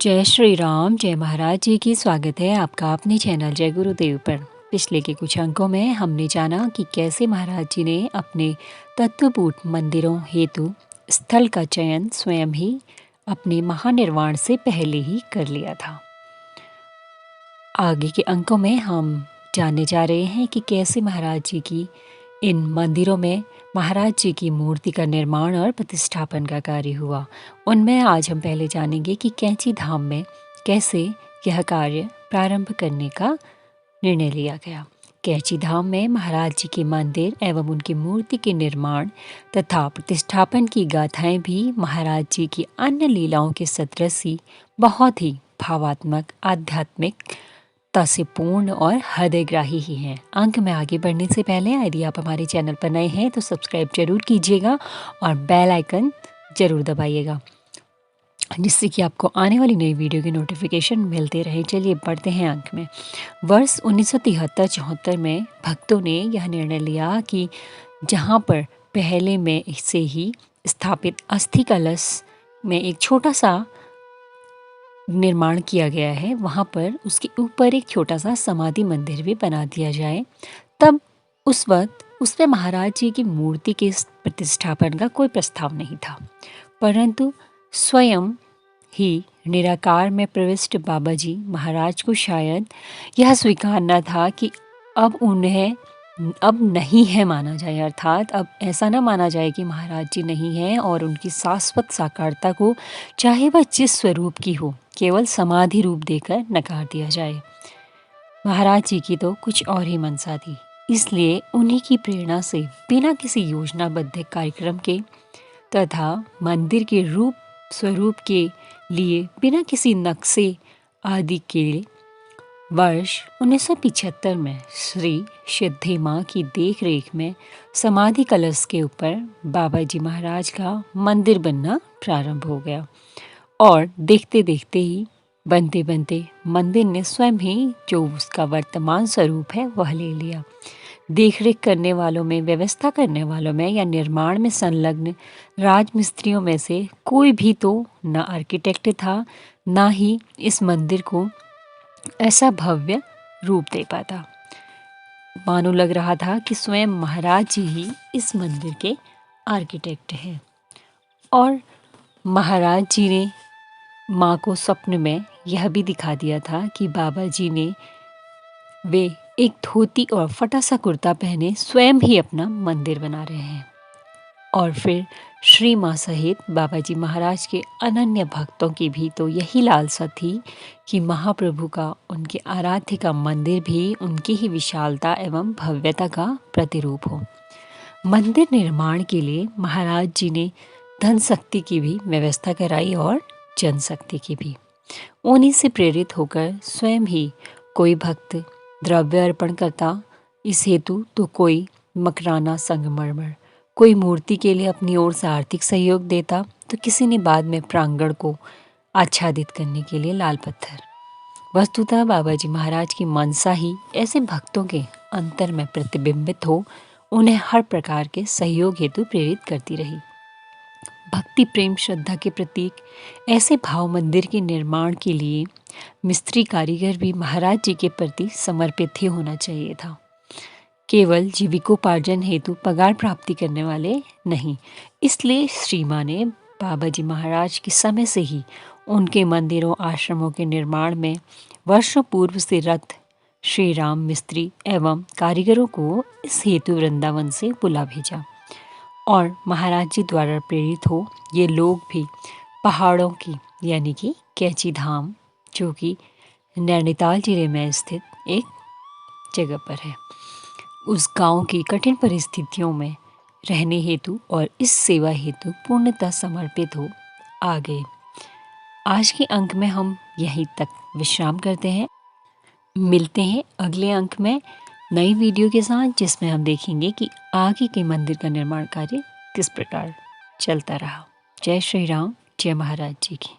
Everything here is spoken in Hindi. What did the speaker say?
जय श्री राम, जय महाराज जी की। स्वागत है आपका अपने चैनल जय गुरुदेव पर। पिछले के कुछ अंकों में हमने जाना कि कैसे महाराज जी ने अपने तत्वपूत मंदिरों हेतु स्थल का चयन स्वयं ही अपने महानिर्वाण से पहले ही कर लिया था। आगे के अंकों में हम जानने जा रहे हैं कि कैसे महाराज जी की इन मंदिरों में महाराज जी की मूर्ति का निर्माण और प्रतिष्ठापन का कार्य हुआ। उनमें आज हम पहले जानेंगे कि कैंची धाम में कैसे यह कार्य प्रारंभ करने का निर्णय लिया गया। कैंची धाम में महाराज जी के मंदिर एवं उनकी मूर्ति के निर्माण तथा प्रतिष्ठापन की गाथाएं भी महाराज जी की अन्य लीलाओं के सदृश ही बहुत ही भावात्मक, आध्यात्मिक से पूर्ण और हृदयग्राही ही हैं। अंक में आगे बढ़ने से पहले यदि आप हमारे चैनल पर नए हैं तो सब्सक्राइब जरूर कीजिएगा और बेल आइकन जरूर दबाइएगा, जिससे कि आपको आने वाली नई वीडियो की नोटिफिकेशन मिलते रहे। चलिए बढ़ते हैं अंक में। वर्ष 1973-74 में भक्तों ने यह निर्णय लिया कि जहाँ पर पहले में से ही स्थापित अस्थि कलश में एक छोटा सा निर्माण किया गया है, वहाँ पर उसके ऊपर एक छोटा सा समाधि मंदिर भी बना दिया जाए। तब उस वक्त उसमें महाराज जी की मूर्ति के प्रतिष्ठापन का कोई प्रस्ताव नहीं था, परंतु स्वयं ही निराकार में प्रविष्ट बाबा जी महाराज को शायद यह स्वीकार न था कि अब उन्हें अब नहीं है माना जाए, अर्थात अब ऐसा ना माना जाए कि महाराज जी नहीं हैं और उनकी शाश्वत साकारता को चाहे वह जिस स्वरूप की हो केवल समाधि रूप देकर नकार दिया जाए। महाराज जी की तो कुछ और ही मनसा थी, इसलिए उन्हीं की प्रेरणा से बिना किसी योजनाबद्ध कार्यक्रम के तथा मंदिर के रूप स्वरूप के लिए बिना किसी नक्शे आदि के वर्ष 1975 में श्री सिद्धि माँ की देखरेख में समाधि कलश के ऊपर बाबा जी महाराज का मंदिर बनना प्रारंभ हो गया और देखते देखते ही बनते बनते मंदिर ने स्वयं ही जो उसका वर्तमान स्वरूप है वह ले लिया। देखरेख करने वालों में, व्यवस्था करने वालों में या निर्माण में संलग्न राजमिस्त्रियों में से कोई भी तो न आर्किटेक्ट था, न ही इस मंदिर को ऐसा भव्य रूप दे पाता। मानो लग रहा था कि स्वयं महाराज जी ही इस मंदिर के आर्किटेक्ट हैं। और महाराज जी ने माँ को स्वप्न में यह भी दिखा दिया था कि बाबा जी ने वे एक धोती और फटा सा कुर्ता पहने स्वयं ही अपना मंदिर बना रहे हैं। और फिर श्री माँ सहित बाबा जी महाराज के अनन्य भक्तों की भी तो यही लालसा थी कि महाप्रभु का, उनके आराध्य का मंदिर भी उनकी ही विशालता एवं भव्यता का प्रतिरूप हो। मंदिर निर्माण के लिए महाराज जी ने धन शक्ति की भी व्यवस्था कराई और जनशक्ति की भी। उन्हीं से प्रेरित होकर स्वयं ही कोई भक्त द्रव्य अर्पण करता इस हेतु, तो कोई मकराना संगमरमर, कोई मूर्ति के लिए अपनी ओर से आर्थिक सहयोग देता, तो किसी ने बाद में प्रांगण को आच्छादित करने के लिए लाल पत्थर। वस्तुतः बाबा जी महाराज की मनसा ही ऐसे भक्तों के अंतर में प्रतिबिंबित हो उन्हें हर प्रकार के सहयोग हेतु प्रेरित करती रही। भक्ति, प्रेम, श्रद्धा के प्रतीक ऐसे भाव मंदिर के निर्माण के लिए मिस्त्री कारीगर भी महाराज जी के प्रति समर्पित ही होना चाहिए था। केवल जीविकोपार्जन हेतु पगार प्राप्ति करने वाले नहीं। इसलिए श्री माँ ने बाबा जी महाराज के समय से ही उनके मंदिरों, आश्रमों के निर्माण में वर्षों पूर्व से रत श्री राम मिस्त्री एवं कारीगरों को इस हेतु वृंदावन से बुला भेजा। और महाराज जी द्वारा प्रेरित हो ये लोग भी पहाड़ों की यानी कि कैंची धाम, जो कि नैनीताल जिले में स्थित एक जगह पर है, उस गांव की कठिन परिस्थितियों में रहने हेतु और इस सेवा हेतु पूर्णतः समर्पित हो आ गए। आज के अंक में हम यहीं तक विश्राम करते हैं। मिलते हैं अगले अंक में नई वीडियो के साथ, जिसमें हम देखेंगे कि आगे के मंदिर का निर्माण कार्य किस प्रकार चलता रहा। जय श्री राम, जय महाराज जी की।